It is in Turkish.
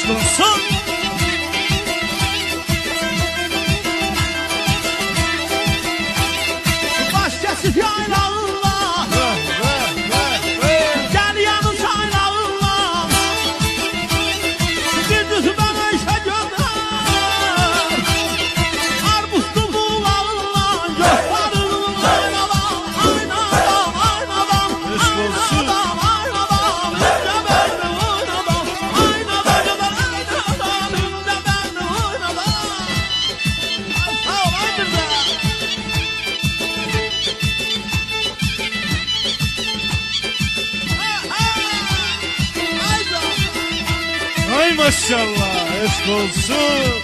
Eşk olsun. Baş kesip yaylağınla, gel yanı çaylağınla, bir düzü bana işe gönder. Arbuslu bulağınla, gösterin aynadan, aynadan, aynadan, Eşk olsun. aynadan, ince benli oynadan, aynadan gönder, aynadan, ince benli oynadan. Sağ ol Aydın'da. Ay maşallah. Eşk olsun.